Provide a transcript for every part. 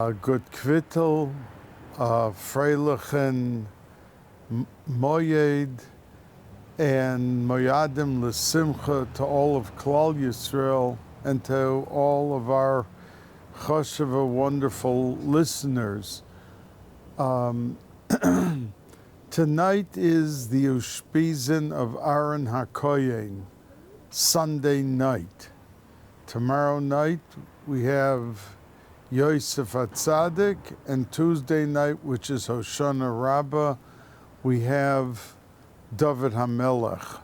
Good kvittel, freilichen moyed, and moyadim l'simcha to all of Klal Yisrael and to all of our choshev wonderful listeners. Tonight is the Ushpizin of Aaron HaKoyen, Sunday night. Tomorrow night we have Yosef HaTzadik, and Tuesday night, which is Hoshana Raba, we have David HaMelech.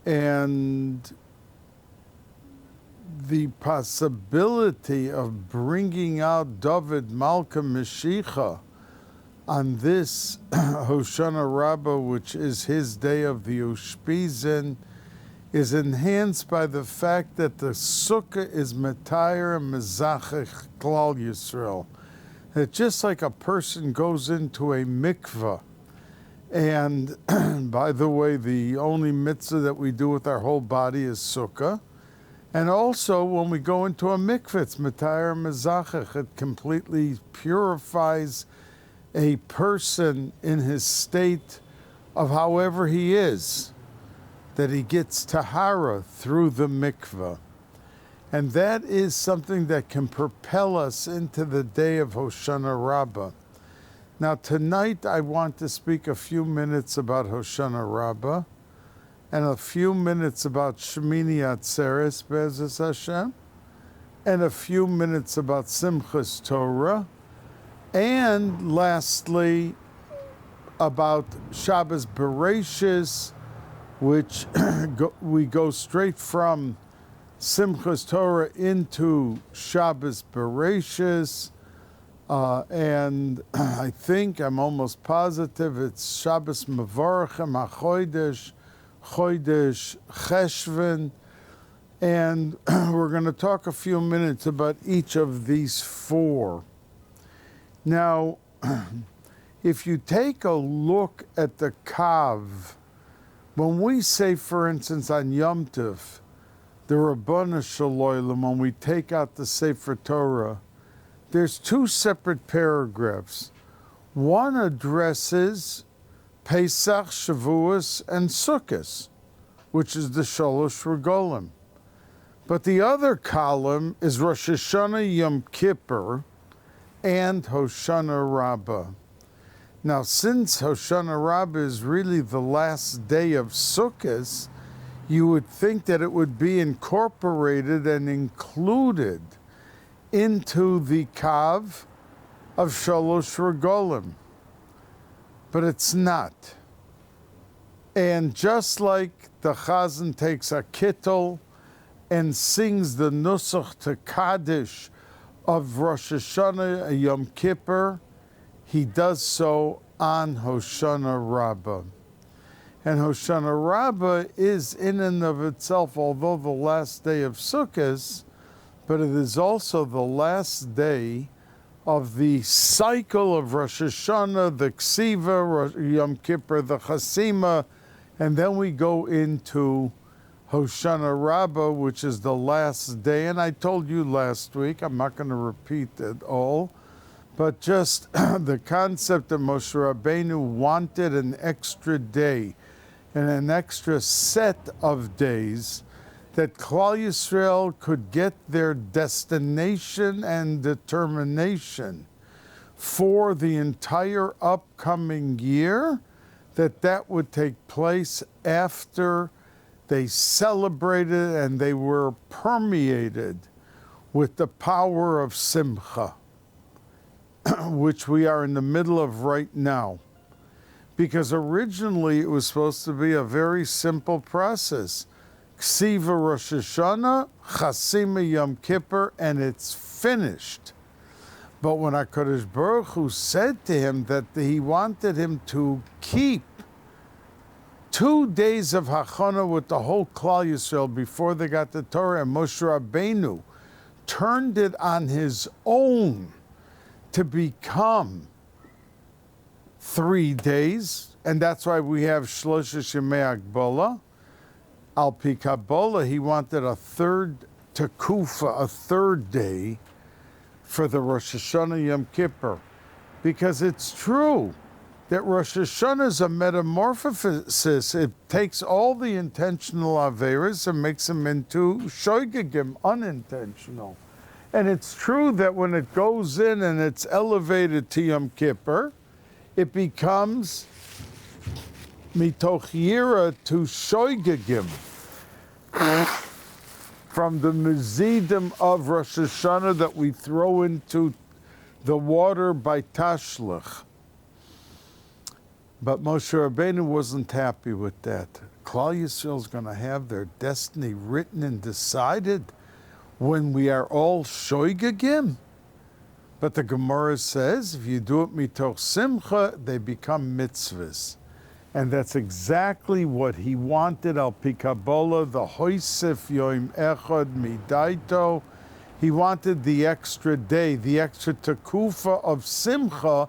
And the possibility of bringing out David Malka Mashiach on this Hoshana Raba, which is his day of the Ushpizin, is enhanced by the fact that the sukkah is metayer and mezachich Klal Yisrael. That just like a person goes into a mikveh, and by the way, the only mitzvah that we do with our whole body is sukkah, and also when we go into a mikveh, it's metayer and mezachich. It completely purifies a person in his state of however he is, that he gets tahara through the mikveh. And that is something that can propel us into the day of Hoshana Rabbah. Now tonight I want to speak a few minutes about Hoshana Rabbah and a few minutes about Shemini Atzeres Be'ezus Hashem and a few minutes about Simchas Torah, and lastly about Shabbos Bereshis, which we go straight from Simchas Torah into Shabbos Bereshis, and I think, I'm almost positive, it's Shabbos Mevorachem HaChodesh, Chodesh Cheshvan, and we're going to talk a few minutes about each of these four. Now, if you take a look at the Kav, when we say, for instance, on Yom Tov, the Rabbana Shalom, when we take out the Sefer Torah, there's two separate paragraphs. One addresses Pesach, Shavuos, and Sukkot, which is the Shalosh Regolim. But the other column is Rosh Hashanah, Yom Kippur, and Hoshana Rabbah. Now, since Hoshana Rabbah is really the last day of Sukkot, you would think that it would be incorporated and included into the Kav of Shalosh Regolim. But it's not. And just like the Chazan takes a kittel and sings the Nusach to Kaddish of Rosh Hashanah, Yom Kippur, he does so on Hoshana Rabbah. And Hoshana Rabbah is in and of itself, although the last day of Sukkot, but it is also the last day of the cycle of Rosh Hashanah, the Ksiva, Yom Kippur, the Chasima, and then we go into Hoshana Rabbah, which is the last day. And I told you last week, I'm not going to repeat it all, but just the concept that Moshe Rabbeinu wanted an extra day and an extra set of days that Klal Yisrael could get their destination and determination for the entire upcoming year, that would take place after they celebrated and they were permeated with the power of Simcha, which we are in the middle of right now. Because originally it was supposed to be a very simple process. Ksiva Rosh Hashanah, Chasima Yom Kippur, and it's finished. But when HaKadosh Baruch Hu said to him that he wanted him to keep 2 days of Hachana with the whole Klal Yisrael before they got the Torah, and Moshe Rabbeinu turned it on his own to become 3 days, and that's why we have Shlosha Shemei Agbola. Al Pi Kabbalah, he wanted a third Tekufa, a third day, for the Rosh Hashanah Yom Kippur, because it's true that Rosh Hashanah is a metamorphosis. It takes all the intentional averas and makes them into shoigegim, unintentional. And it's true that when it goes in and it's elevated to Yom Kippur, it becomes mitoch yira to shoigegim, from the mezidim of Rosh Hashanah that we throw into the water by tashlich. But Moshe Rabbeinu wasn't happy with that. Klal Yisrael is going to have their destiny written and decided when we are all shoigegim. But the Gemara says, if you do it mitoch simcha, they become mitzvahs. And that's exactly what he wanted, al pi Kabbalah, the hoisef yoim echad midaito. He wanted the extra day, the extra tekufa of simcha,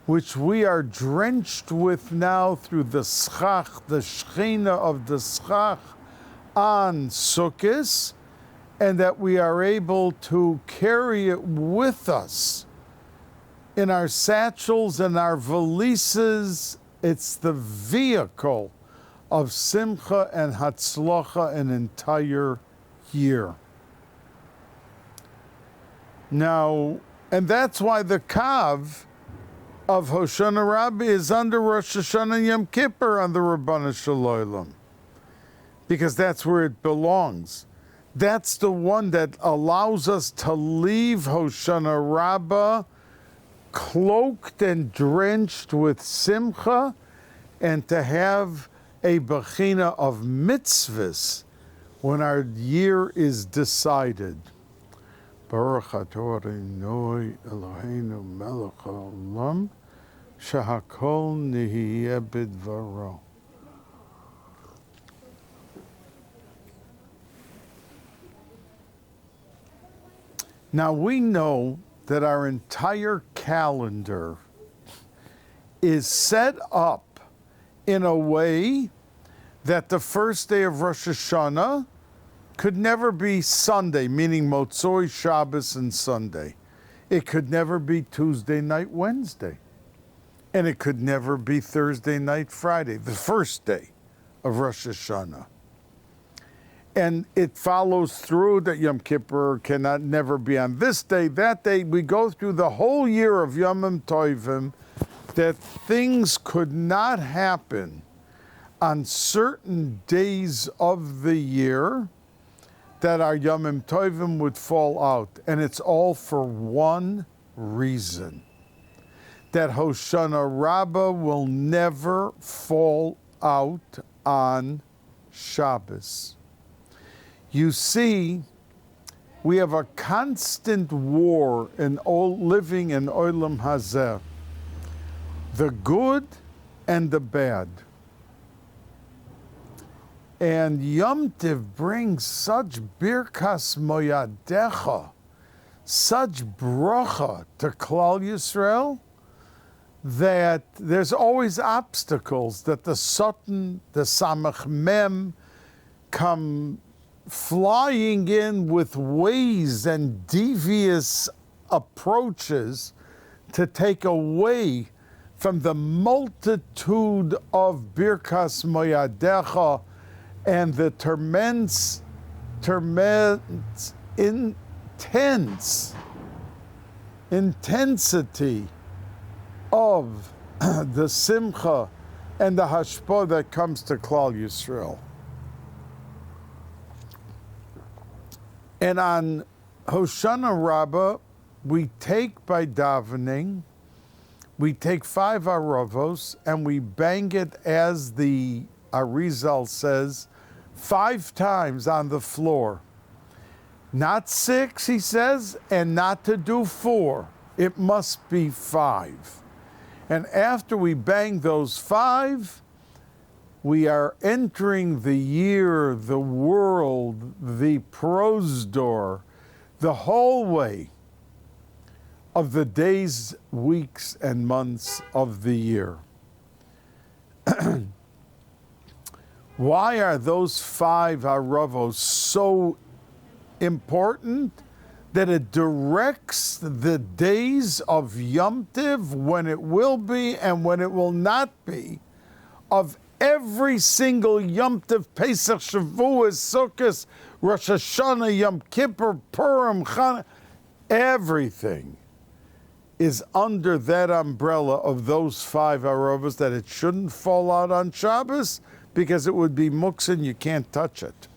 which we are drenched with now through the schach, the shechina of the schach on Sukkot, and that we are able to carry it with us in our satchels and our valises. It's the vehicle of simcha and hatzlacha an entire year. Now, and that's why the kav of Hoshana Rabbi is under Rosh Hashanah Yom Kippur on the Rabbana Shalom, because that's where it belongs. That's the one that allows us to leave Hoshana Rabbah cloaked and drenched with simcha, and to have a bechina of mitzvahs when our year is decided. Baruch atah Adonai Eloheinu melech haolam, shehakol nihiyeh bidvaro. Now we know that our entire calendar is set up in a way that the first day of Rosh Hashanah could never be Sunday, meaning Motzoi, Shabbos, and Sunday. It could never be Tuesday night, Wednesday. And it could never be Thursday night, Friday, the first day of Rosh Hashanah. And it follows through that Yom Kippur cannot never be on this day, that day. We go through the whole year of Yomim Tovim, that things could not happen on certain days of the year, that our Yomim Tovim would fall out. And it's all for one reason, that Hoshana Rabbah will never fall out on Shabbos. You see, we have a constant war in living in Olam Hazeh, the good and the bad. And Yom Tiv brings such birkas moyadecha, such bracha to Klal Yisrael, that there's always obstacles, that the Satan, the Samach Mem, come flying in with ways and devious approaches to take away from the multitude of Birkas Moyadecha and the intensity of the Simcha and the Hashpah that comes to Klal Yisrael. And on Hoshana Rabbah, we take by davening, we take 5 aravos and we bang it, as the Arizal says, 5 times on the floor. Not 6, he says, and not to do 4. It must be 5. And after we bang those 5, we are entering the year, the world, the prosdor, the hallway of the days, weeks, and months of the year. Why are those 5 aravos so important? that it directs the days of Yom Tiv, when it will be and when it will not be, of every single Yom Tiv, Pesach, Shavuos, Sukkot, Rosh Hashanah, Yom Kippur, Purim, Chanukah, everything is under that umbrella of those 5 arobas, that it shouldn't fall out on Shabbos because it would be muktzah and you can't touch it.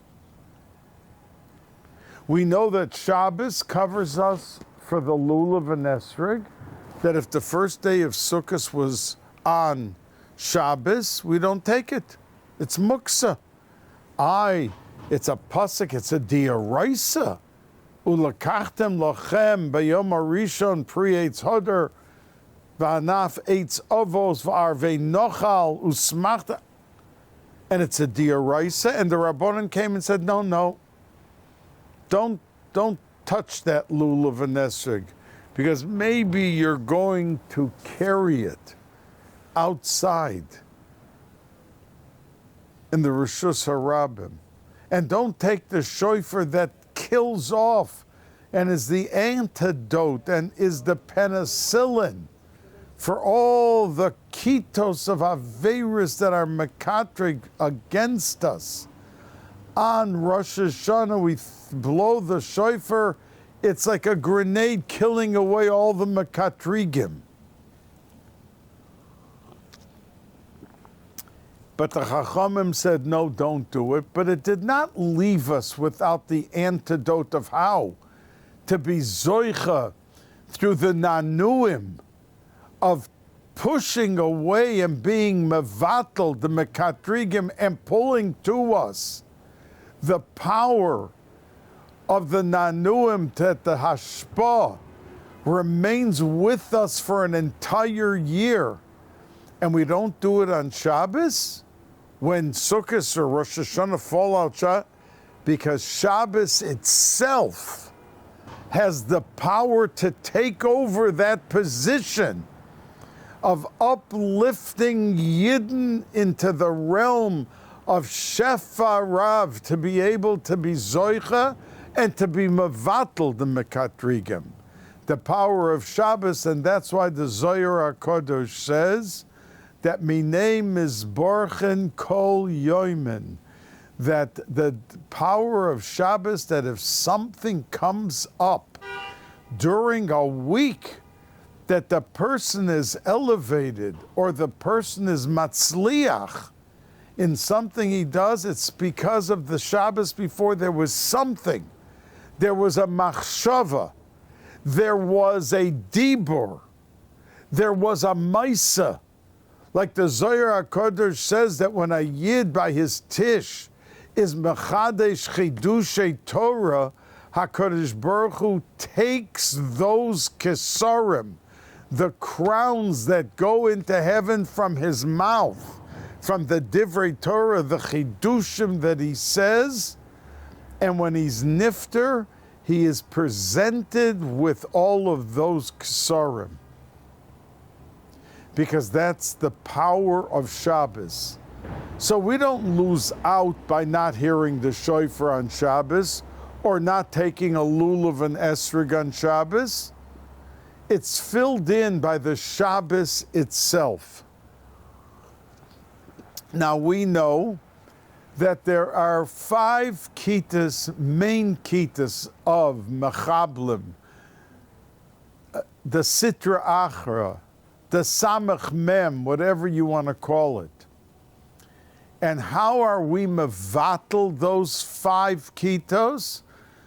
We know that Shabbos covers us for the lulav and esrog, that if the first day of Sukkot was on Shabbos, we don't take it. It's muktzah. It's a pasuk, it's a diaraisa. Ulakachtem lochem bayom harishon pri eitz hodar v'anaf eitz avos v'arvei nochal usmachta. And it's a diaraisa, and the Rabbanan came and said, no, don't touch that lulav and esrog, because maybe you're going to carry it outside in the Rishus HaRabim. And don't take the shofar that kills off and is the antidote and is the penicillin for all the kitos of Averis that are mekatrig against us. On Rosh Hashanah, we blow the shofar. It's like a grenade killing away all the mekatrigim. But the Chachamim said, no, don't do it. But it did not leave us without the antidote of how to be zoicha through the nanuim of pushing away and being mevatel, the mekatrigim, and pulling to us the power of the nanuim, that the hashpah remains with us for an entire year. And we don't do it on Shabbos, when Sukkot or Rosh Hashanah fall out, because Shabbos itself has the power to take over that position of uplifting Yidden into the realm of Shefa Rav, to be able to be Zoicha and to be Mevatel the Mekatrigim. The power of Shabbos, and that's why the Zohar HaKadosh says that Minei Mizborchen Kol Yoimin, that the power of Shabbos, that if something comes up during a week, that the person is elevated or the person is matzliach in something he does, it's because of the Shabbos before. There was something. There was a machshava. There was a dibur. There was a maisa. Like the Zohar HaKadosh says, that when a Yid by his tish is mechadesh chidushay Torah, HaKadosh Baruch Hu takes those kesarim, the crowns that go into heaven, from his mouth, from the divrei Torah, the chidushim that he says, and when he's nifter, he is presented with all of those kesarim. Because that's the power of Shabbos. So we don't lose out by not hearing the shofar on Shabbos, or not taking a lulav and esrog on Shabbos. It's filled in by the Shabbos itself. Now we know that there are 5 kitas, main kitas of Mechablim, the Sitra Achra, the Samach Mem, whatever you want to call it. And how are we mevatel those 5 kitos?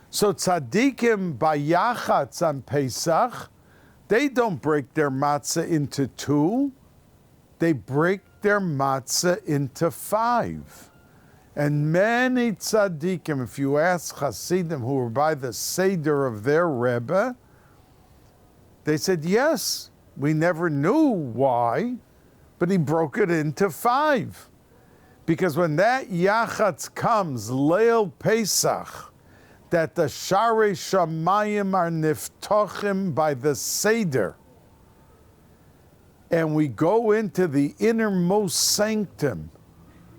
So tzaddikim bayachatz on Pesach, they don't break their matzah into 2, they break their matzah into 5. And many tzaddikim, if you ask Hasidim who were by the Seder of their Rebbe, they said, yes, we never knew why, but he broke it into 5. Because when that yachatz comes, Leil Pesach, that the Sharei Shamayim are niftochim by the Seder, and we go into the innermost sanctum,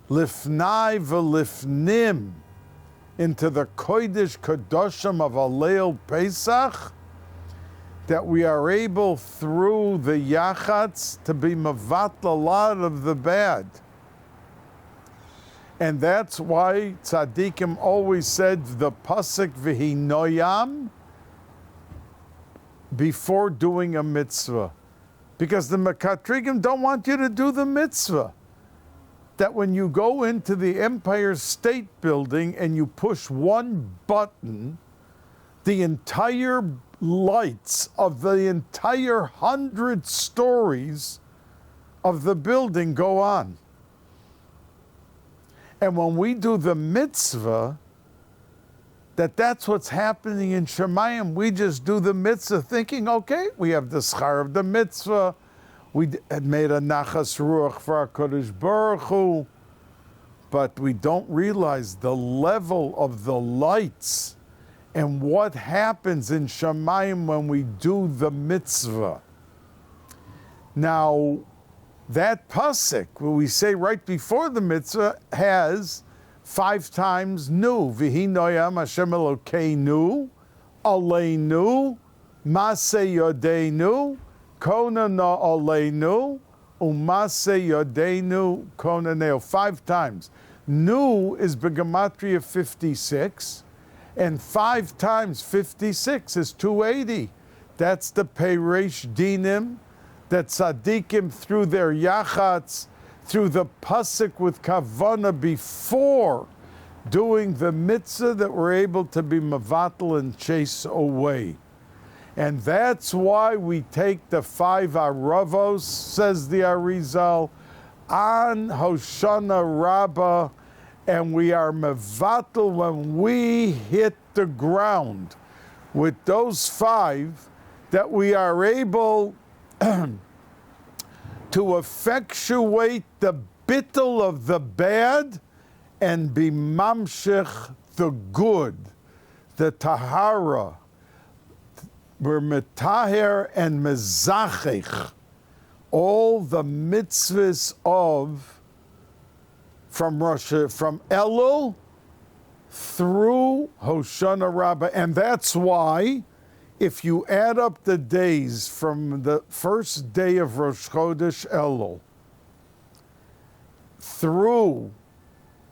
Lifnai v'lifnim, into the Kodesh Kadoshim of Aleil Pesach, that we are able through the Yachatz to be mavat a lot of the bad. And that's why tzaddikim always said the pasuk v'hi noyam before doing a mitzvah. Because the Mekatrigim don't want you to do the mitzvah. That when you go into the Empire State Building and you push one button, the entire lights of the entire 100 stories of the building go on. And when we do the mitzvah, that's what's happening in Shemayim. We just do the mitzvah thinking, okay, we have the schar of the mitzvah. We had made a nachas ruach for our Kodesh Baruch Hu, but we don't realize the level of the lights and what happens in Shemayim when we do the mitzvah. Now, that pasuk, what we say right before the mitzvah, has 5 times nu. V'hi noyam Hashem Elokeinu, aleinu, maseh yodeinu, konana aleinu, umase yodeinu konaneo. 5 times. Nu is begematria 56, and 5 times 56 is 280. That's the Peiresh Dinim, that tzaddikim through their yachatz, through the pasuk with kavana before doing the mitzvah, that we're able to be mavatal and chase away. And that's why we take the 5 aravos, says the Arizal, on Hoshana Raba, and we are mavatal when we hit the ground with those 5, that we are able to effectuate the bittul of the bad and be mamshech the good, the tahara. We're metaher and mezachich all the mitzvahs from Elul through Hoshana Rabbah. And that's why, if you add up the days from the first day of Rosh Chodesh Elul through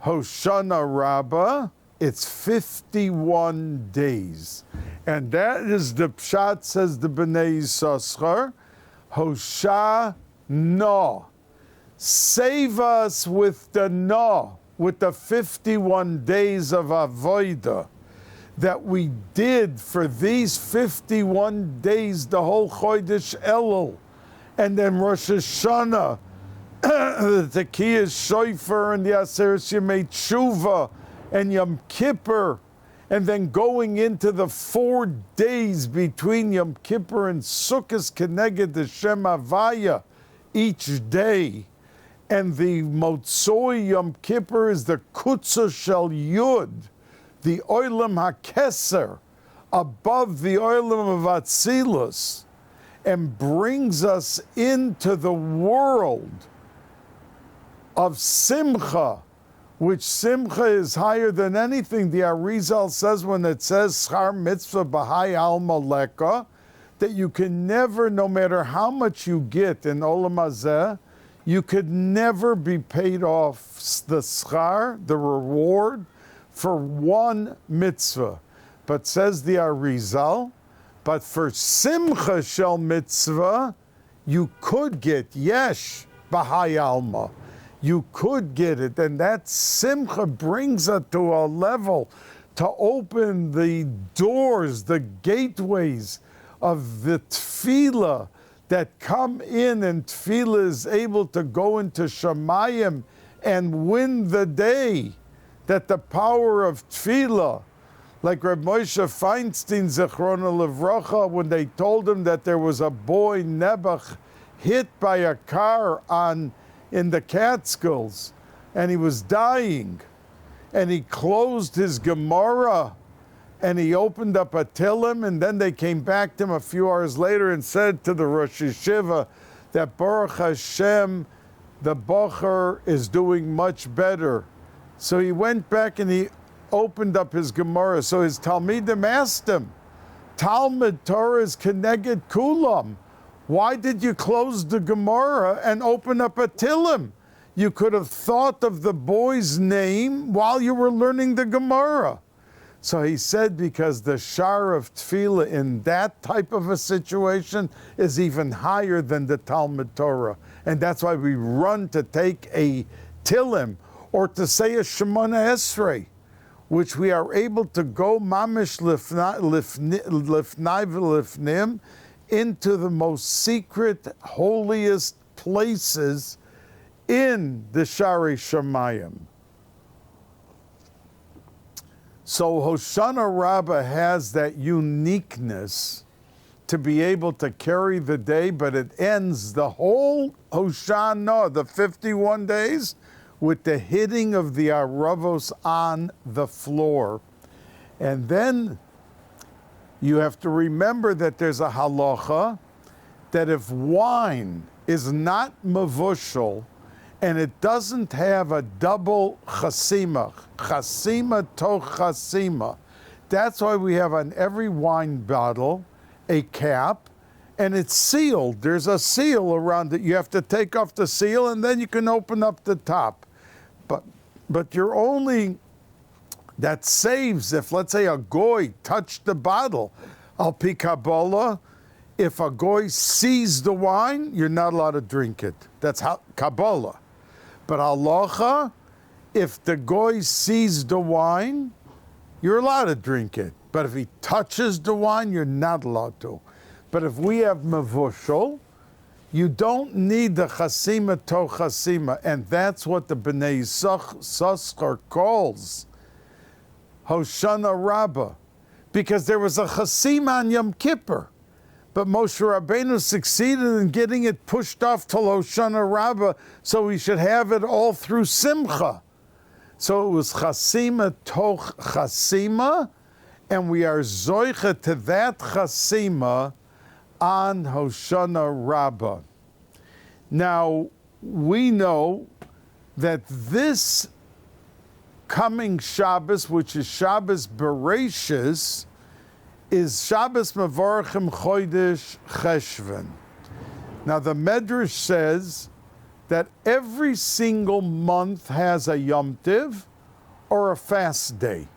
Hoshana Rabbah, it's 51 days. And that is the Pshat, says the Bnei Yissaschar, Hoshana. Save us with the Na, with the 51 days of Avodah that we did for these 51 days, the whole Chodesh Elul, and then Rosh Hashanah, the Tekiyah Shofar, and the Atzeres Yemei Tshuva, and Yom Kippur, and then going into the 4 days between Yom Kippur and Sukkot Keneged the Shem Havaya each day. And the Motzoi Yom Kippur is the Kutzah Shel Yud, the Olam HaKeser, above the Olam of Atzilus, and brings us into the world of Simcha, which Simcha is higher than anything. The Arizal says when it says Schar Mitzvah B'hai Alma Leka, that you can never, no matter how much you get in Olam Hazeh, you could never be paid off the schar, the reward, for one mitzvah. But says the Arizal, but for Simcha Shel Mitzvah, you could get Yesh B'hai Alma. You could get it, and that Simcha brings it to a level to open the doors, the gateways of the Tefillah that come in, and Tefillah is able to go into Shemayim and win the day. That the power of Tefillah, like Reb Moshe Feinstein, Zechrona Livracha, when they told him that there was a boy, Nebuch, hit by a car in the Catskills, and he was dying, and he closed his Gemara, and he opened up a Tillim, and then they came back to him a few hours later and said to the Rosh Yeshiva that Baruch Hashem, the Bocher is doing much better. So he went back and he opened up his Gemara. So his Talmidim asked him, Talmud Torah is Keneged Kulam. Why did you close the Gemara and open up a Tilim? You could have thought of the boy's name while you were learning the Gemara. So he said, because the shar of tefillah in that type of a situation is even higher than the Talmud Torah. And that's why we run to take a Tilim or to say a Shemana Esrei, which we are able to go mamish lifnai v'lifnim into the most secret, holiest places in the Shari Shamayim. So Hoshana Raba has that uniqueness to be able to carry the day, but it ends the whole Hoshana, the 51 days, with the hitting of the aravos on the floor. And then you have to remember that there's a halacha that if wine is not mavushal and it doesn't have a double chasima toch chasima, that's why we have on every wine bottle a cap, and it's sealed. There's a seal around it. You have to take off the seal and then you can open up the top. But you're only, that saves if, let's say, a goy touched the bottle. Al pi Kabbalah, if a goy sees the wine, you're not allowed to drink it. That's how Kabbalah. But halacha, if the goy sees the wine, you're allowed to drink it. But if he touches the wine, you're not allowed to. But if we have mavushal, you don't need the chasima to chasima, and that's what the Bnei Yisachar calls Hoshana Raba, because there was a chasima on Yom Kippur, but Moshe Rabbeinu succeeded in getting it pushed off till Hoshana Raba, so we should have it all through Simcha. So it was chasima toch chasima, and we are zoicha to that chasima on Hoshana Rabbah. Now, we know that this coming Shabbos, which is Shabbos Bereshis, is Shabbos Mevorachim Chodesh Cheshvan. Now, the Medrash says that every single month has a Yom Tiv or a fast day.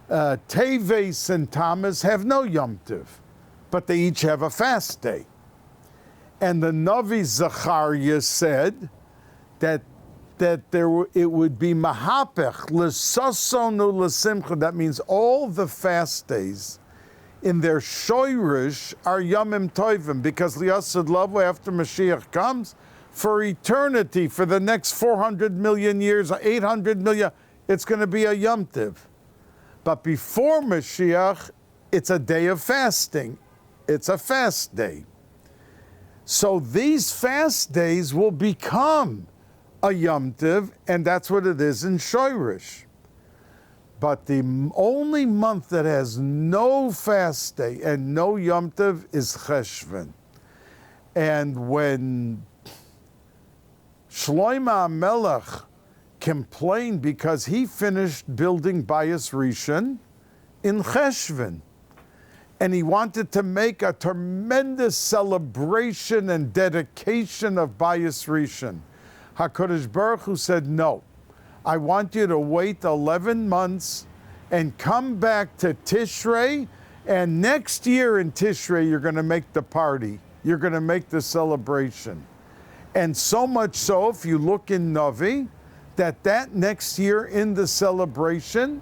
Teves and Tammuz have no Yom Tiv, but they each have a fast day. And the Navi Zechariah said that it would be mahapech, l'sasonu l'simcha. That means all the fast days in their shoirish are yamim tovim, because liasad lavo, after Mashiach comes, for eternity, for the next 400 million years, 800 million, it's going to be a Yom Tiv. But before Mashiach, it's a day of fasting. It's a fast day. So these fast days will become a Yom Tiv, and that's what it is in Shoirish. But the only month that has no fast day and no Yom Tiv is Cheshvan. And when Shlomo HaMelech complained because he finished building Bais Rishon in Cheshvan, and he wanted to make a tremendous celebration and dedication of Bais Rishon, HaKadosh Baruch Hu said, no, I want you to wait 11 months and come back to Tishrei, and next year in Tishrei you're going to make the party. You're going to make the celebration. And so much so, if you look in Navi, that next year in the celebration,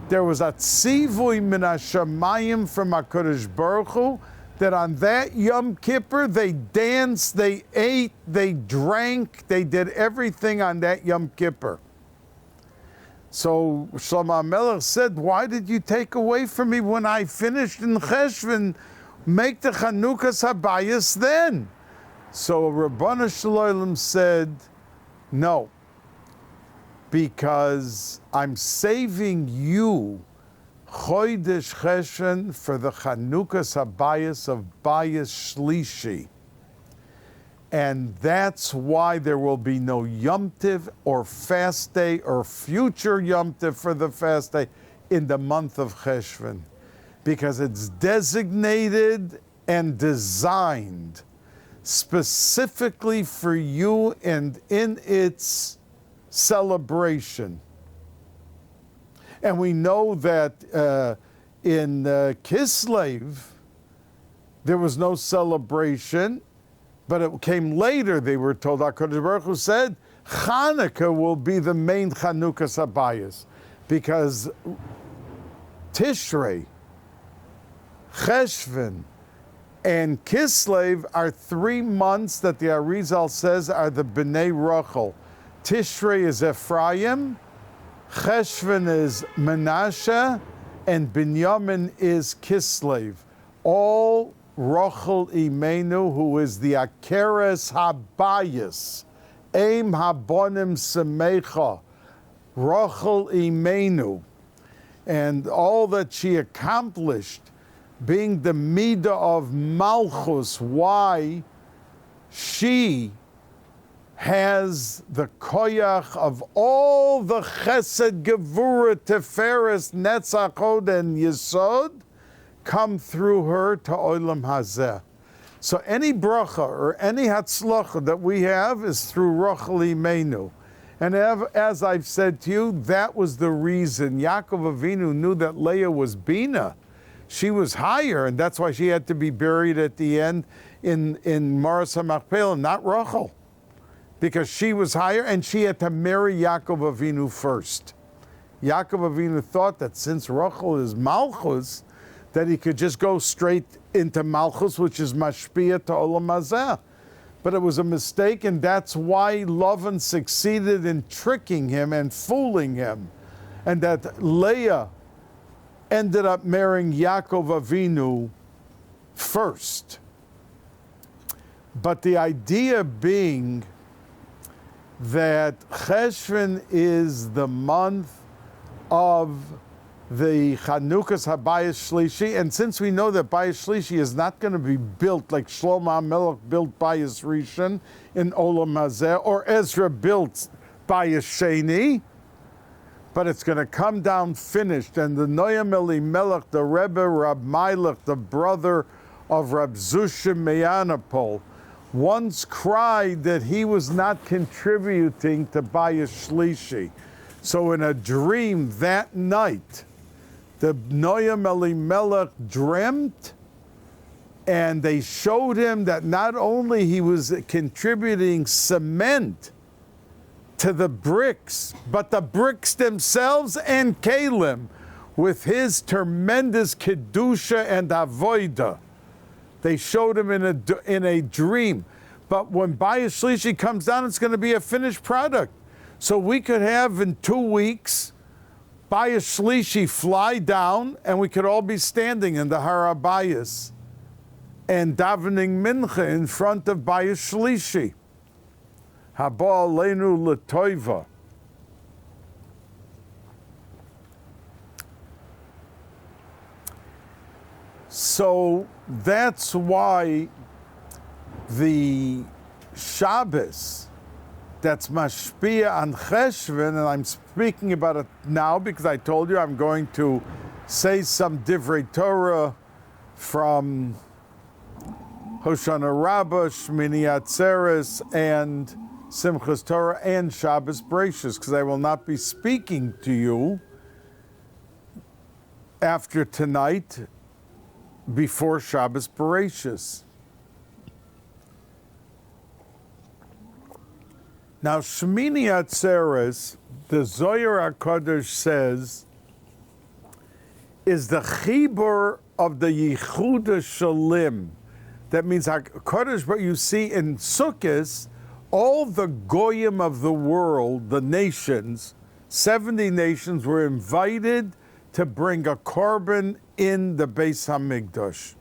there was a tzivui min hashamayim from HaKadosh Baruch Hu, that on that Yom Kippur, they danced, they ate, they drank, they did everything on that Yom Kippur. So Shlomo HaMelech said, why did you take away from me when I finished in Cheshvan? Make the Chanukas Habayis then. So Rabbanu Shalom said, no, because I'm saving you Chodesh Cheshvan for the Chanukas Habayis of Bayis Shlishi. And that's why there will be no Yom Tiv or fast day or future Yom Tiv for the fast day in the month of Cheshvan, because it's designated and designed specifically for you and in its celebration. And we know that in Kislev, there was no celebration, but it came later, they were told, HaKadosh Baruch Hu said, Chanukah will be the main Chanukah Sabayas, because Tishrei, Cheshvan, and Kislev are 3 months that the Arizal says are the Bnei Rachel. Tishrei is Ephraim, Cheshvan is Menashe, and Binyamin is Kislev. All Rachel Imenu, who is the Atzeres Habayis, Eim Habonim Semecha, Rachel Imenu, and all that she accomplished, being the Midah of Malchus, why she has the koyach of all the chesed, gevura, teferes, netzach, hod, and yesod, come through her to olam hazeh. So any bracha or any hatzlacha that we have is through Rachel Imenu. And as I've said to you, that was the reason Yaakov Avinu knew that Leah was Bina. She was higher, and that's why she had to be buried at the end in Maras HaMachpelah, not Rachel, because she was higher, and she had to marry Yaakov Avinu first. Yaakov Avinu thought that since Rachel is Malchus, that he could just go straight into Malchus, which is Mashpia to Olam Hazeh. But it was a mistake, and that's why Lavan succeeded in tricking him and fooling him, and that Leah ended up marrying Yaakov Avinu first. But the idea being that Cheshvan is the month of the Chanukas Habayis Shlishi, and since we know that Bayis Shlishi is not going to be built like Shlomo HaMelech built Bayis Rishon in Olam Hazeh, or Ezra built Bayis Sheni, but it's going to come down finished. And the Noam Elimelech, the Rebbe, Rab Meilech, the brother of Rab Zusha Meyanapol, once cried that he was not contributing to Bayis Shlishi. So in a dream that night, the Noam Elimelech dreamt, and they showed him that not only he was contributing cement to the bricks, but the bricks themselves and Kalim, with his tremendous Kedusha and Avoida. They showed him in a dream. But when Bayis Shlishi comes down, it's going to be a finished product. So we could have in 2 weeks Bayis Shlishi fly down, and we could all be standing in the Har HaBayis and davening mincha in front of Bayis Shlishi. Haba Aleinu L'Toiva. So that's why the Shabbos that's mashpia on Cheshvan, and I'm speaking about it now because I told you I'm going to say some divrei Torah from Hoshana Raba, Shemini Atzeres, and Simchas Torah, and Shabbos Bereshis, because I will not be speaking to you after tonight before Shabbos Bereshis. Now, Shemini Atzeres, the Zohar HaKadosh says, is the chibur of the Yichuda Shalim. That means HaKadosh, but you see in Sukkot, all the goyim of the world, the nations, 70 nations, were invited to bring a korban in the Bais HaMikdash.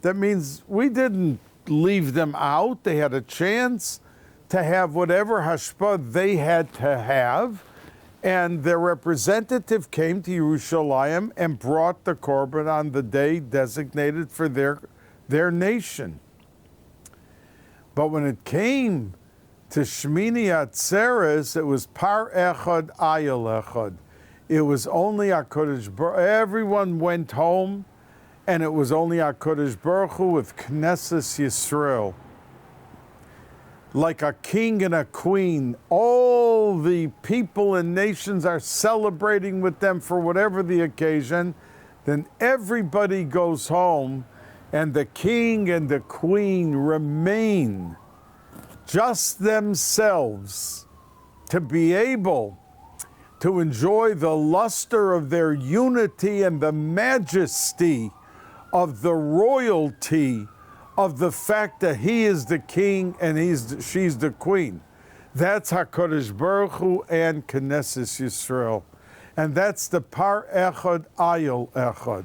That means we didn't leave them out. They had a chance to have whatever hashpah they had to have, and their representative came to Yerushalayim and brought the korban on the day designated for their nation. But when it came to Shemini Atzeres, it was Par Echad Ayel Echad. It was only HaKadosh Baruch Hu. Everyone went home, and it was only HaKadosh Baruch Hu with Knesset Yisrael. Like a king and a queen, all the people and nations are celebrating with them for whatever the occasion. Then everybody goes home, and the king and the queen remain just themselves to be able to enjoy the luster of their unity and the majesty of the royalty of the fact that he is the king and she's the queen. That's HaKadosh Baruch Hu and Knesset Yisrael. And that's the Par Echad Ayel Echad.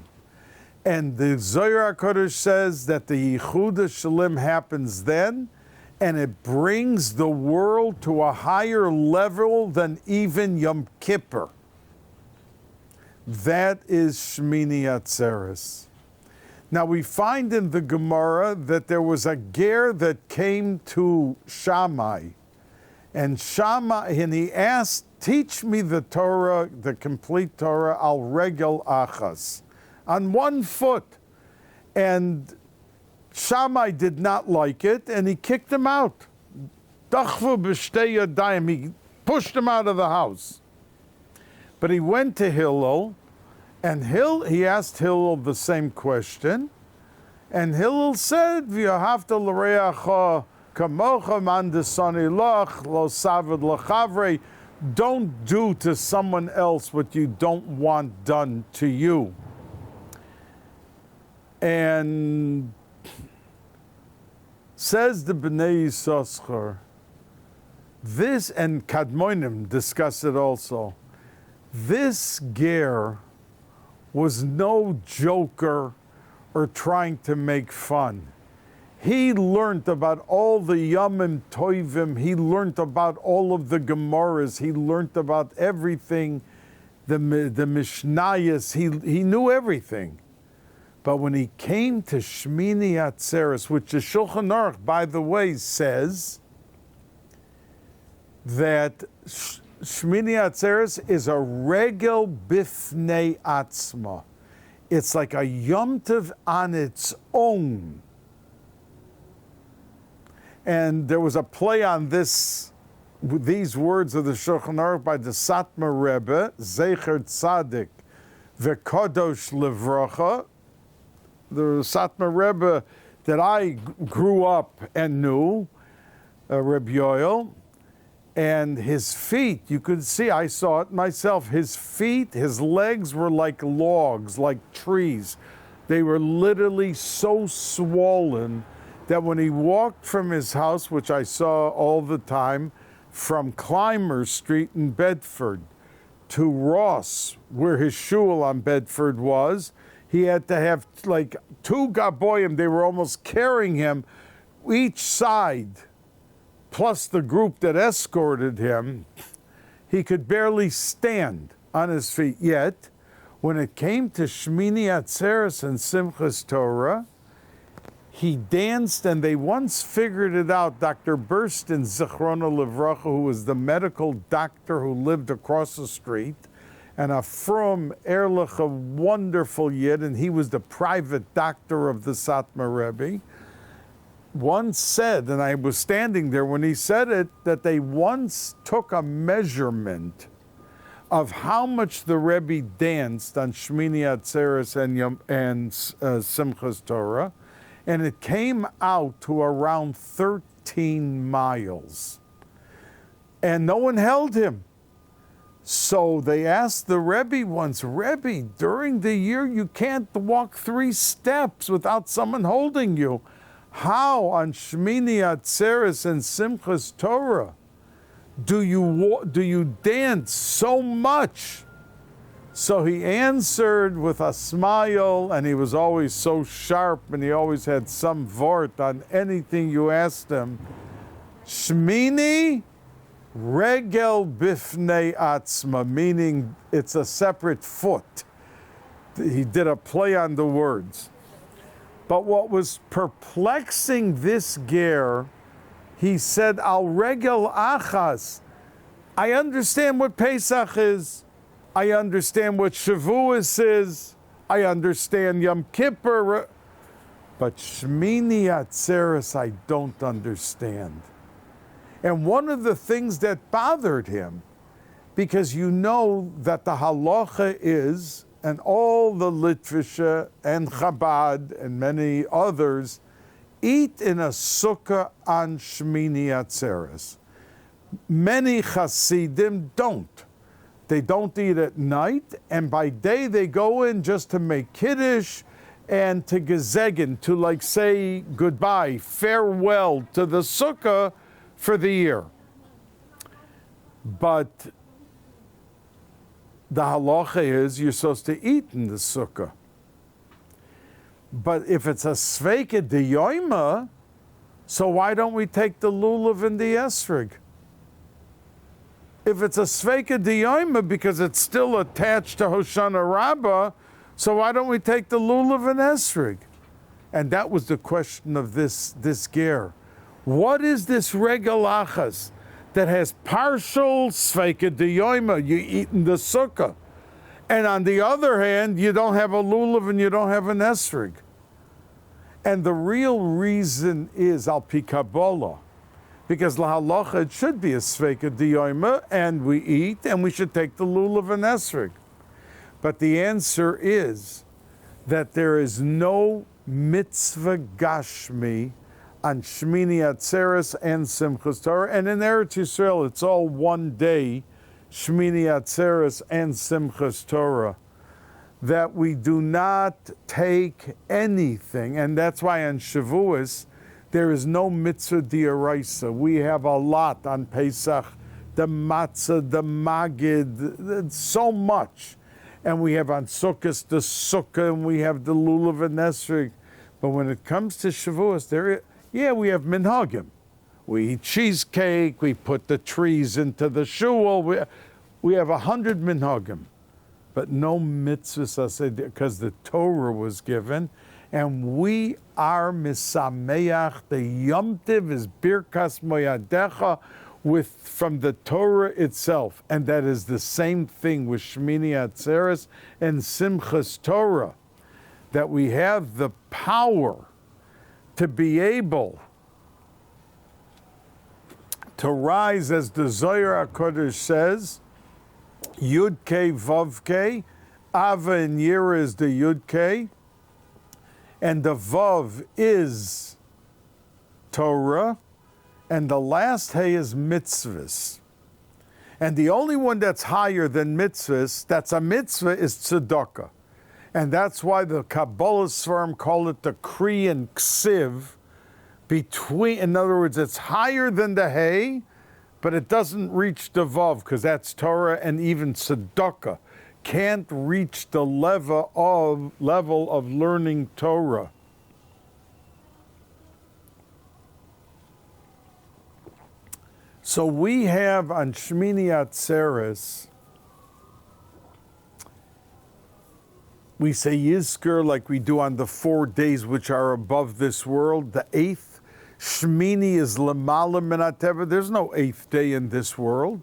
And the Zohar HaKadosh says that the Yichud Shalom happens then, and it brings the world to a higher level than even Yom Kippur. That is Shemini Atzeres. Now we find in the Gemara that there was a ger that came to Shammai, and he asked, "Teach me the Torah, the complete Torah, al regel achas, on one foot." And Shammai did not like it, and he kicked him out. Dachvu b'shtei yadayim. He pushed him out of the house. But he went to Hillel, and he asked Hillel the same question, and Hillel said, "V'yahavta l'reacha kamocha man desani lach lo savad l'chavre." Don't do to someone else what you don't want done to you. And says the Bnei Yissaschar, this, and Kadmonim discuss it also, this ger was no joker or trying to make fun. He learned about all the Yamim Toivim, he learned about all of the Gemaras, he learned about everything, the Mishnayos, he knew everything. But when he came to Shemini Atzeres, which the Shulchan Aruch, by the way, says that Shemini Atzeres is a regel bifnei atzma. It's like a Yom Tov on its own. And there was a play on these words of the Shulchan Aruch by the Satmar Rebbe, Zecher Tzadik V'Kadosh Livracha, the Satmar Rebbe that I grew up and knew, Rabbi Yoel, and his feet, you could see, I saw it myself, his feet, his legs were like logs, like trees. They were literally so swollen that when he walked from his house, which I saw all the time, from Clymer Street in Bedford to Ross, where his shul on Bedford was, he had to have like two Gabboim. They were almost carrying him each side, plus the group that escorted him. He could barely stand on his feet. Yet, when it came to Shemini Atzeres and Simchas Torah, he danced, and they once figured it out. Dr. Burston, Zichrono Livracha, who was the medical doctor who lived across the street, and a from Erlich, a wonderful Yid, and he was the private doctor of the Satmar Rebbe, once said, and I was standing there when he said it, that they once took a measurement of how much the Rebbe danced on Shemini Atzeres and Simchas Torah, and it came out to around 13 miles. And no one held him. So they asked the Rebbe once, "Rebbe, during the year you can't walk 3 steps without someone holding you. How on Shemini Atzeres and Simchas Torah do you dance so much?" So he answered with a smile, and he was always so sharp, and he always had some vort on anything you asked him. Shemini regel bifnei atzma, meaning it's a separate foot. He did a play on the words. But what was perplexing this ger He said, Al regel achas. I understand what Pesach is. I understand what Shavuos is. I understand Yom Kippur. But Shemini Atzeres I don't understand. And one of the things that bothered him, because you know that the halacha is, and all the Litvisha and Chabad and many others eat in a sukkah on Shemini Atzeres. Many Hasidim don't. They don't eat at night, and by day they go in just to make Kiddush and to gezegen, to like say goodbye, farewell to the sukkah for the year. But the halacha is you're supposed to eat in the sukkah. But if it's a sveika diyoima, so why don't we take the lulav and the esrig? If it's a sveika diyoima because it's still attached to Hoshana Raba, so why don't we take the lulav and esrig? And that was the question of this ger. What is this regalachas that has partial sveika diyoima? You eat in the sukkah. And on the other hand, you don't have a lulav and you don't have an esrig. And the real reason is al pi Kabbalah, because la halacha it should be a sveika diyoima, and we eat, and we should take the lulav and esrig. But the answer is that there is no mitzvah gashmi on Shemini Atzeres and Simchas Torah, and in Eretz Yisrael it's all one day, Shemini Atzeres and Simchas Torah, that we do not take anything, and that's why on Shavuos there is no mitzvah d'oraisa. We have a lot on Pesach, the matzah, the magid, so much. And we have on Sukkot the sukkah, and we have the lulav and esrig. But when it comes to Shavuos, we have minhagim. We eat cheesecake, we put the trees into the shul, we have 100 minhagim. But no mitzvahs, because the Torah was given, and we are misameach. The Yom Tiv is birkas moyadecha, from the Torah itself, and that is the same thing with Shemini Atzeres and Simchas Torah, that we have the power to be able to rise, as the Zohar HaKodesh says, Yud Kei Vav Kei, Ava and Yira is the Yud Kei, and the Vav is Torah, and the last Hey is mitzvahs. And the only one that's higher than mitzvahs, that's a mitzvah, is tzedakah. And that's why the Kabbalah Sfarim call it the Kri and Ksiv, in other words, it's higher than the Hey, but it doesn't reach the Vav, because that's Torah, and even tzedakah can't reach the level of learning Torah. So we have on Shemini Atzeres, we say Yizker like we do on the 4 days which are above this world. The 8th, Shemini is Lamala Minateva. There's no 8th day in this world.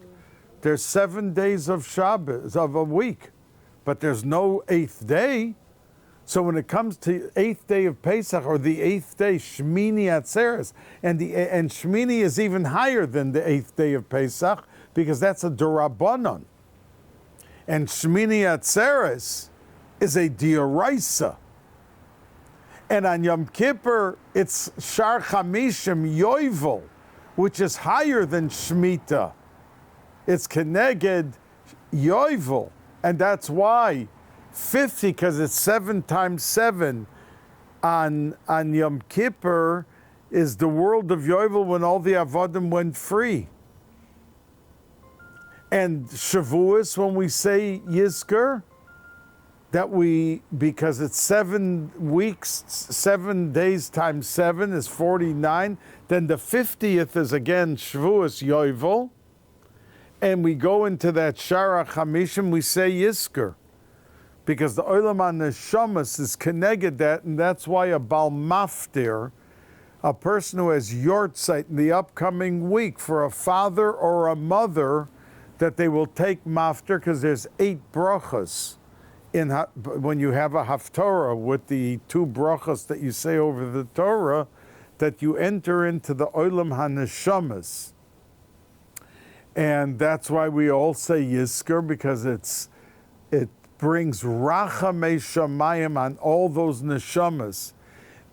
There's 7 days of Shabbos, of a week, but there's no 8th day. So when it comes to 8th day of Pesach, or the 8th day, Shemini Atzeres, and Shemini is even higher than the 8th day of Pesach, because that's a D'Rabbanan. And Shemini Atzeres is a D'Oraisa. And on Yom Kippur, it's Shar Chamishim Yovel, which is higher than Shemitah. It's Keneged Yovel, and that's why 50, because it's 7 times 7 on Yom Kippur, is the world of Yovel when all the Avodim went free. And Shavuos, when we say Yizker, because it's 7 weeks, 7 days times 7 is 49, then the 50th is again Shavuos Yovel, and we go into that Shara Chamishim, we say Yizker, because the Olam HaNeshamas is connected that, and that's why a Bal Maftir a person who has yortzeit in the upcoming week for a father or a mother, that they will take mafter, because there's 8 brachas when you have a haftorah with the 2 brachas that you say over the Torah, that you enter into the olam haneshamas. And that's why we all say Yizkor, because it brings rachamei shamayim on all those neshamas.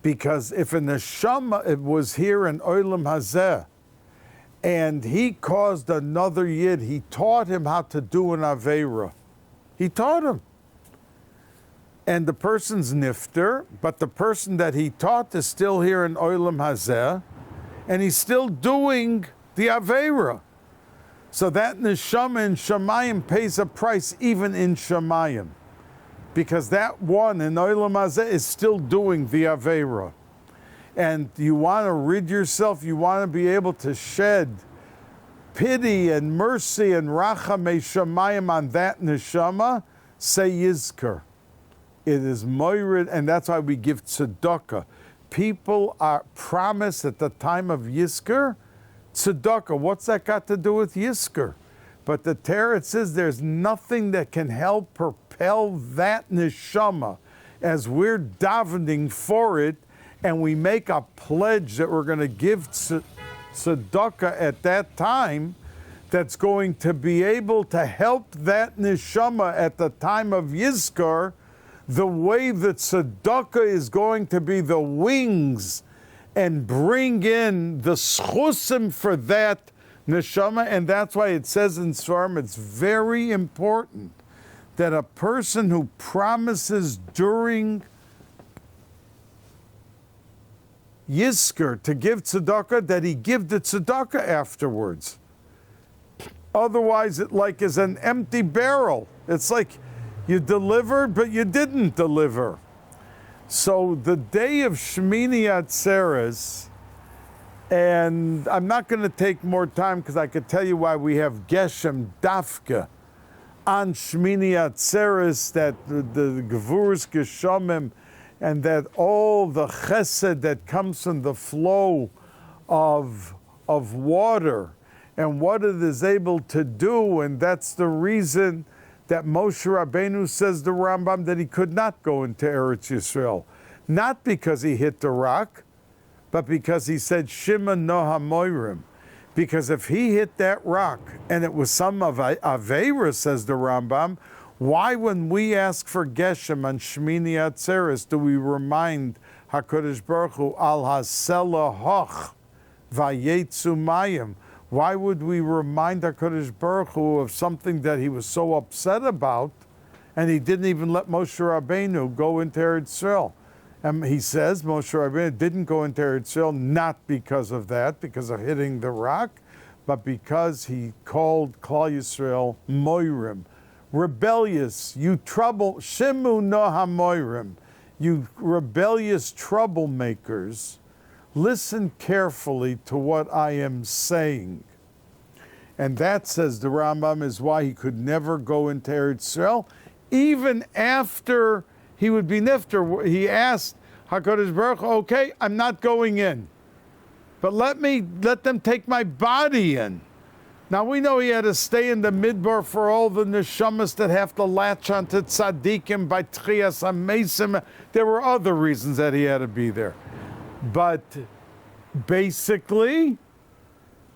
Because if a neshama it was here in olam hazeh, and he caused another yid, he taught him how to do an aveira. He taught him. And the person's nifter, but the person that he taught is still here in olam hazeh, and he's still doing the aveira. So that neshama in Shemayim pays a price even in Shemayim, because that one in olam hazeh is still doing the aveira. And you want to rid yourself, you want to be able to shed pity and mercy and rachamei Shemayim on that neshama, say Yizkor. It is myriad, and that's why we give tzedakah. People are promised at the time of Yizkor, tzedakah. What's that got to do with Yizkor? But the Torah says there's nothing that can help propel that neshama as we're davening for it, and we make a pledge that we're going to give tzedakah at that time, that's going to be able to help that neshama at the time of Yizkor, the way that tzedakah is going to be the wings and bring in the schusim for that neshama. And that's why it says in Svarim, it's very important that a person who promises during Yizkor to give tzedakah, that he give the tzedakah afterwards. Otherwise, it like is an empty barrel. It's like you delivered, but you didn't deliver. So the day of Shemini Atzeres, and I'm not going to take more time because I could tell you why we have Geshem Dafka on Shemini Atzeres, that the Gevurus Geshomim, and that all the chesed that comes from the flow of water and what it is able to do. And that's the reason that Moshe Rabbeinu says, the Rambam, that he could not go into Eretz Yisrael. Not because he hit the rock, but because he said, Shima Noha Moirim. Because if he hit that rock, and it was some of Aveira, says the Rambam, why, when we ask for Geshem on Shemini Atzeres, do we remind HaKadosh Baruch Hu, Al Hasela Hoch Vayetzu Mayim? Why would we remind HaKadosh Baruch Hu of something that he was so upset about, and he didn't even let Moshe Rabbeinu go into Eretz Yisrael? And he says Moshe Rabbeinu didn't go into Eretz Yisrael not because of that, because of hitting the rock, but because he called Klal Yisrael Moirim, rebellious, you trouble, Shimu Noha Moirim, you rebellious troublemakers. Listen carefully to what I am saying. And that, says the Rambam, is why he could never go into Eretz Yisrael, even after he would be nifter. He asked HaKadosh Baruch Hu, okay, I'm not going in, but let them take my body in. Now we know he had to stay in the midbar for all the neshamas that have to latch onto tzaddikim by tchias amesim. There were other reasons that he had to be there. But basically,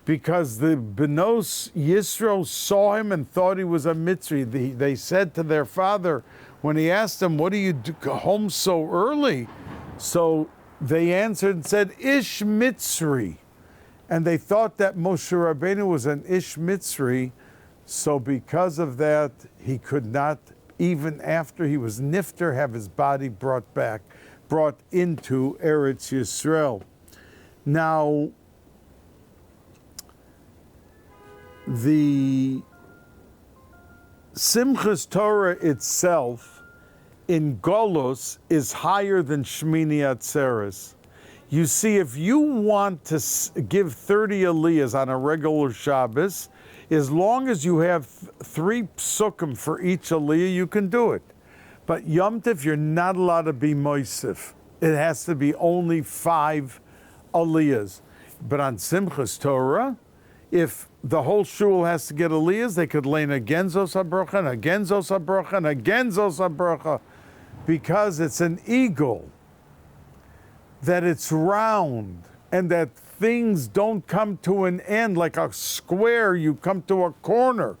because the Benos Yisro saw him and thought he was a Mitzri, they said to their father, when he asked them, what do you do home so early? So they answered and said, Ish Mitzri. And they thought that Moshe Rabbeinu was an Ish Mitzri, so because of that, he could not, even after he was nifter, have his body brought into Eretz Yisrael. Now, the Simchas Torah itself in Golos is higher than Shemini Atzeres. You see, if you want to give 30 aliyahs on a regular Shabbos, as long as you have 3 psukim for each aliyah, you can do it. But Yom Tov, you're not allowed to be moisif. It has to be only 5 aliyahs. But on Simchas Torah, if the whole shul has to get aliyahs, they could learn again zos habracha, and again zos habracha, and again zos habracha, because it's an eagle, that it's round, and that things don't come to an end like a square, you come to a corner.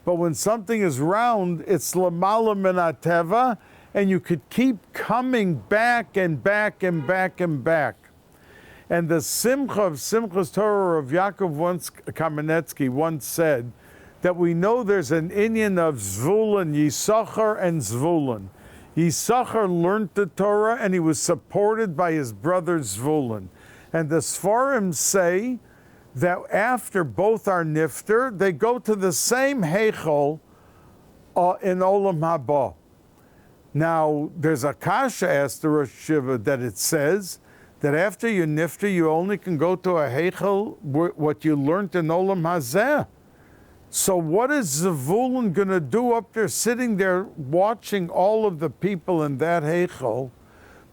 But when something is round, it's lamala min hateva, and you could keep coming back and back and back and back. And the Simcha of Simchas Torah of Kamenetsky once said that we know there's an inyan of Zvulun, Yisachar, and Zvulun. Yisachar learned the Torah, and he was supported by his brother Zvulun. And the Sfarim say that after both are nifter, they go to the same heichal in Olam Haba. Now, there's a kasha asked the Rosh Yeshiva that it says that after you nifter, you only can go to a heichal what you learned in Olam Hazeh. So what is Zvulun going to do up there, sitting there watching all of the people in that heichal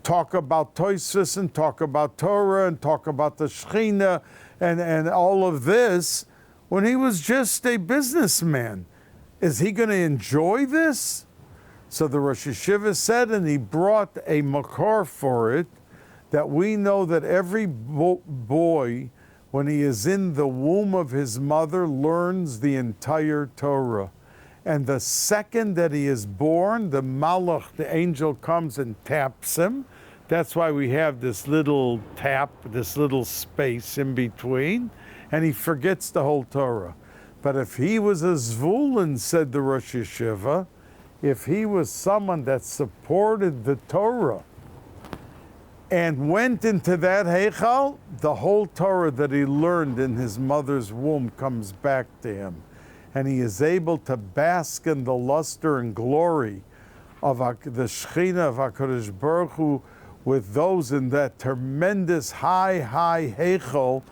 talk about Tosfos and talk about Torah and talk about the Shechina and all of this, when he was just a businessman? Is he going to enjoy this? So the Rosh Yeshiva said, and he brought a makor for it, that we know that every boy, when he is in the womb of his mother, learns the entire Torah. And the second that he is born, the malach, the angel, comes and taps him. That's why we have this little tap, this little space in between, and he forgets the whole Torah. But if he was a Zvulun, said the Rosh Yeshiva, if he was someone that supported the Torah and went into that heichal, the whole Torah that he learned in his mother's womb comes back to him. And he is able to bask in the luster and glory of the Shechina of HaKadosh Baruch Hu with those in that tremendous high heichal,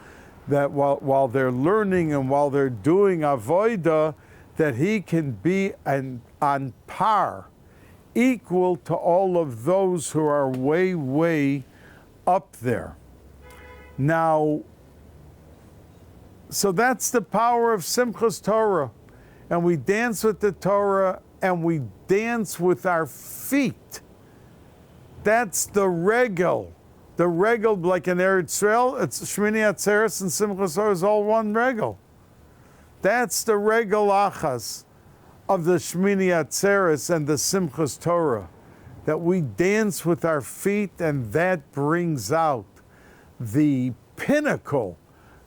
that while they're learning and while they're doing avodah, that he can be on par, equal to all of those who are way, way up there. Now, so that's the power of Simchas Torah. And we dance with the Torah, and we dance with our feet. That's the regel. The regel, like in Eretz Yisrael, it's Shemini, Atzeres, and Simchas Torah is all one regel. That's the regel achas of the Shemini Atzeres and the Simchas Torah, that we dance with our feet, and that brings out the pinnacle,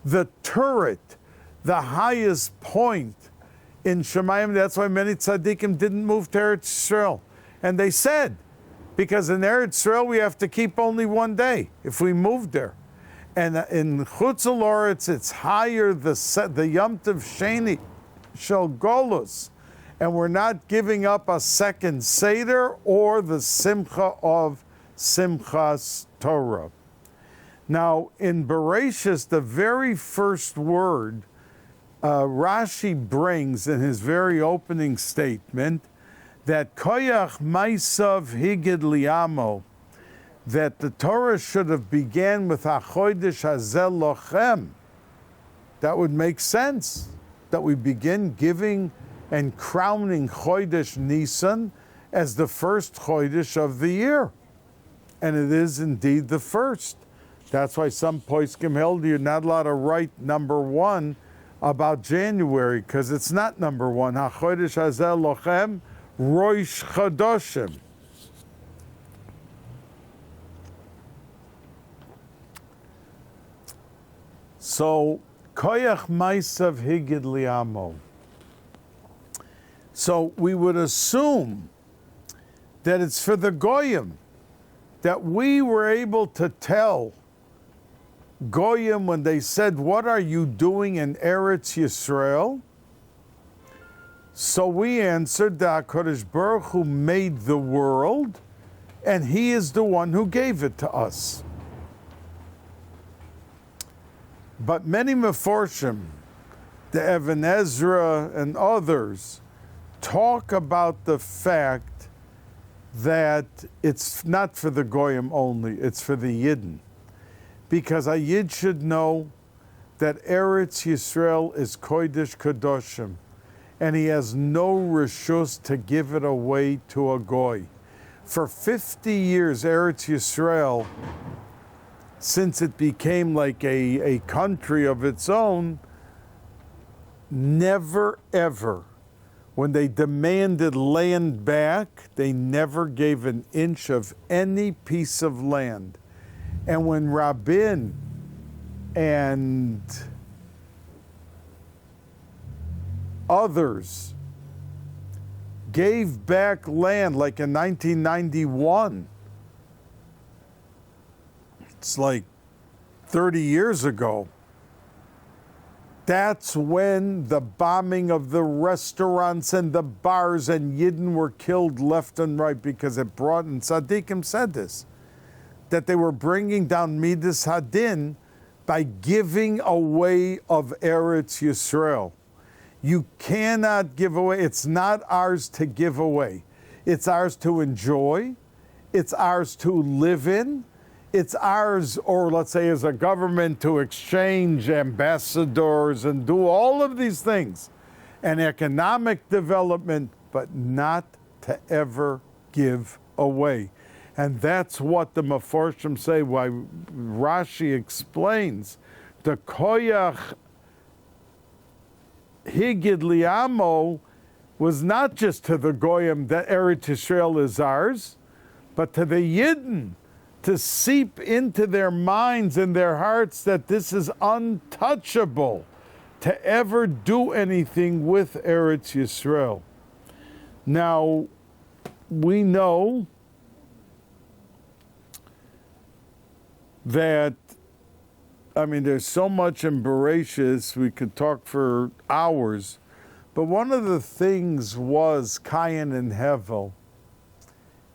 the turret, the highest point in Shemayim. That's why many tzaddikim didn't move to Eretz Yisrael. And they said, because in Eretz Yisrael we have to keep only one day if we move there. And in Chutz La'aretz it's higher, the Yom Tov Sheni Shel Golus. And we're not giving up a second Seder or the Simcha of Simchas Torah. Now, in Bereshis, the very first word Rashi brings in his very opening statement, that Koyach Maisav Higid Liamo, that the Torah should have began with HaChodesh Hazel Lochem. That would make sense, that we begin giving and crowning Chodesh Nisan as the first Chodesh of the year. And it is indeed the first. That's why some poskim held you're not allowed to write number 1 about January, because it's not number 1. HaChodesh Hazel Lochem Rosh Chodoshim. So, Koyach Maisav Higid Liamo. So we would assume that it's for the Goyim, that we were able to tell Goyim when they said, what are you doing in Eretz Yisrael? So we answered that HaKadosh Baruch Hu made the world, and he is the one who gave it to us. But many Meforshim, the Even Ezra and others, talk about the fact that it's not for the Goyim only, it's for the Yidden. because a Yid should know that Eretz Yisrael is Kodesh Kadoshim, and he has no reshus to give it away to a goy. For 50 years, Eretz Yisrael, since it became like a country of its own, never ever, when they demanded land back, they never gave an inch of any piece of land. And when Rabin and others gave back land, like in 1991, it's like 30 years ago, that's when the bombing of the restaurants and the bars and Yidden were killed left and right, because it brought, and Tzaddikim said this, that they were bringing down Midas Hadin by giving away of Eretz Yisrael. You cannot give away. It's not ours to give away. It's ours to enjoy. It's ours to live in. It's ours, or let's say as a government, to exchange ambassadors and do all of these things, and economic development, but not to ever give away. And that's what the Meforshim say, why Rashi explains, the koyach higid liamo was not just to the goyim that Eretz Yisrael is ours, but to the Yidden, to seep into their minds and their hearts that this is untouchable, to ever do anything with Eretz Yisrael. Now, we know that, I mean, there's so much in Bereshis, we could talk for hours, but one of the things was Cain and Hevel.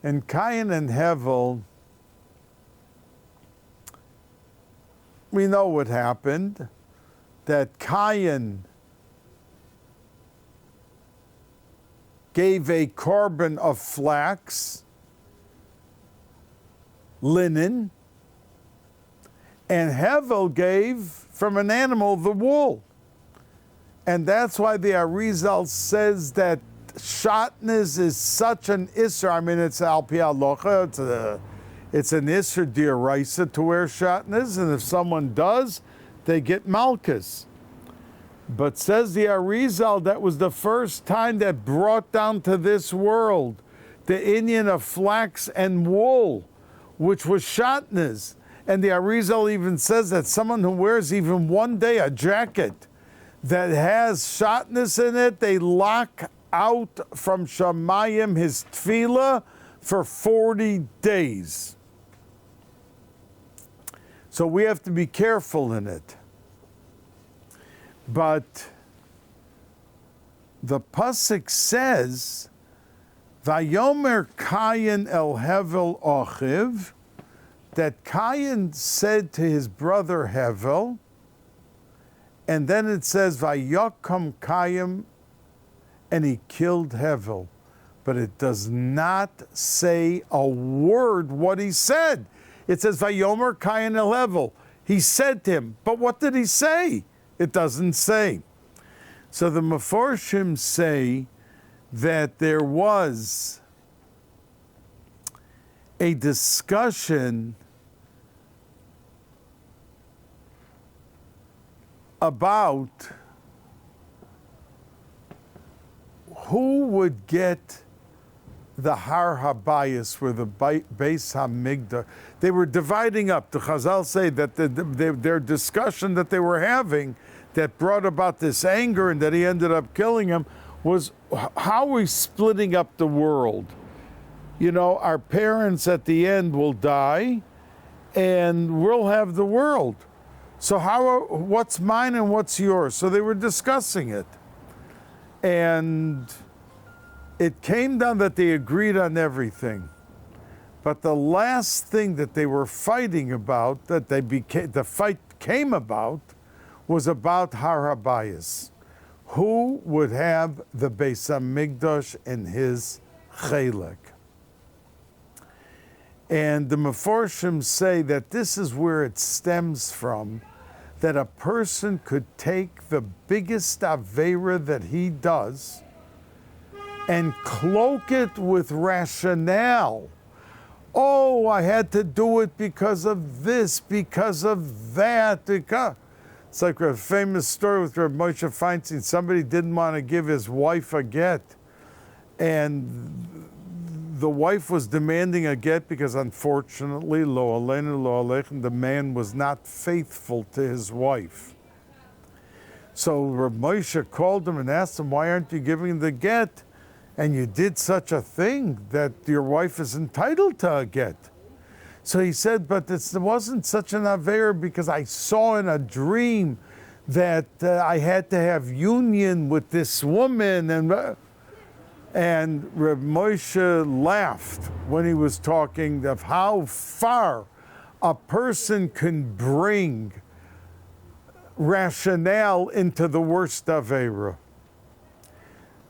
And Cain and Hevel, we know what happened, that Cain gave a korban of flax, linen, and Hevel gave from an animal the wool. And that's why the Arizal says that shatnez is such an isser. I mean, it's al pi halacha, it's an isser d'oraisa to wear shatnez, and if someone does, they get malchus. But says the Arizal, that was the first time that brought down to this world the Indian of flax and wool, which was shatnez. And the Arizal even says that someone who wears even one day a jacket that has shatnez in it, they lock out from Shamayim his tefillah for 40 days. So we have to be careful in it. But the pasuk says, "Vayomer Cain el Hevel Ochiv," that Cain said to his brother Hevel, and then it says, "Vayakam Cain," and he killed Hevel. But it does not say a word what he said. It says, "Vayomer Cain el Hevel." He said to him, but what did he say? It doesn't say. So the Meforshim say that there was a discussion about who would get the Har Habayis, where the Bais Hamikdash. They were dividing up. The Chazal say that their discussion that they were having that brought about this anger and that he ended up killing him was, how are we splitting up the world? You know, our parents at the end will die and we'll have the world. So what's mine and what's yours? So they were discussing it. And it came down that they agreed on everything. But the last thing that they were fighting about, the fight came about, was about Har Habayis. Who would have the Beis Hamikdash in his chelek? And the Meforshim say that this is where it stems from, that a person could take the biggest Aveira that he does and cloak it with rationale. Oh, I had to do it because of this, because of that. It's like a famous story with Rabbi Moshe Feinstein. Somebody didn't want to give his wife a get, and the wife was demanding a get because, unfortunately, lo aleinu lo aleichem, the man was not faithful to his wife. So Rabbi Moshe called him and asked him, why aren't you giving the get? And you did such a thing that your wife is entitled to a get. So he said, but it wasn't such an aveir because I saw in a dream that I had to have union with this woman. And Reb Moshe laughed when he was talking of how far a person can bring rationale into the worst aveira.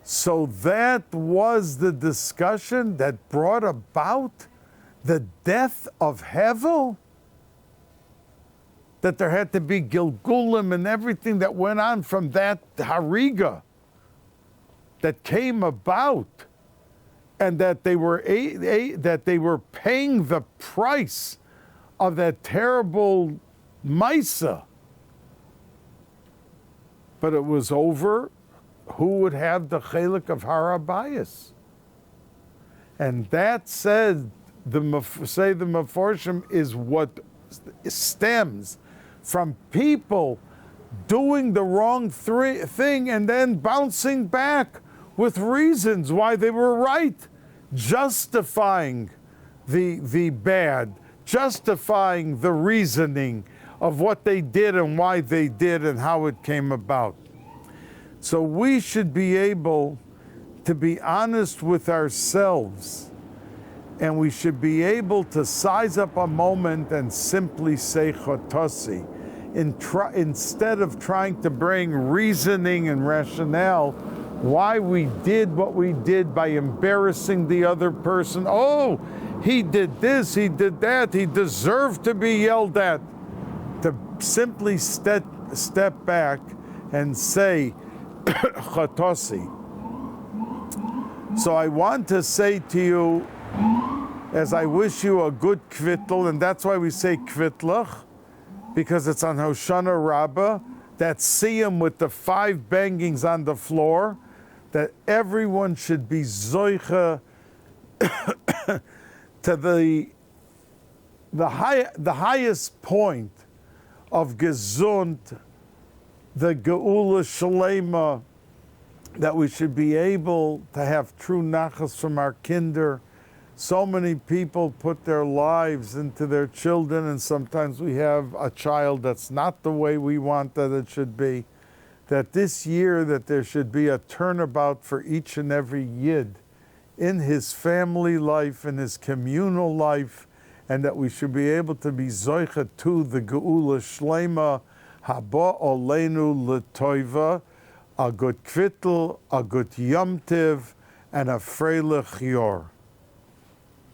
So that was the discussion that brought about the death of Hevel, that there had to be Gilgulim and everything that went on from that Hariga that came about, and that they were paying the price of that terrible Maisa. But it was over who would have the chelik of Harabayas. And that said, the Meforshim is what stems from people doing the wrong thing and then bouncing back with reasons why they were right, justifying the bad, justifying the reasoning of what they did and why they did and how it came about. So we should be able to be honest with ourselves, and we should be able to size up a moment and simply say chotasi, instead of trying to bring reasoning and rationale why we did what we did by embarrassing the other person. Oh, he did this, he did that, he deserved to be yelled at. To simply step back and say chatosi. So I want to say to you, as I wish you a good kvittel, and that's why we say kvitlach, because it's on Hoshana Raba, that siyum with the 5 bangings on the floor, that everyone should be zoicha to the highest point of gesund, the geula shalema, that we should be able to have true nachas from our kinder. So many people put their lives into their children, and sometimes we have a child that's not the way we want that it should be. That this year that there should be a turnabout for each and every yid in his family life, in his communal life, and that we should be able to be zoicha to the geula shlema, haba oleinu l'toiva, a good kvittel, a good yom tiv, and a freilich yor.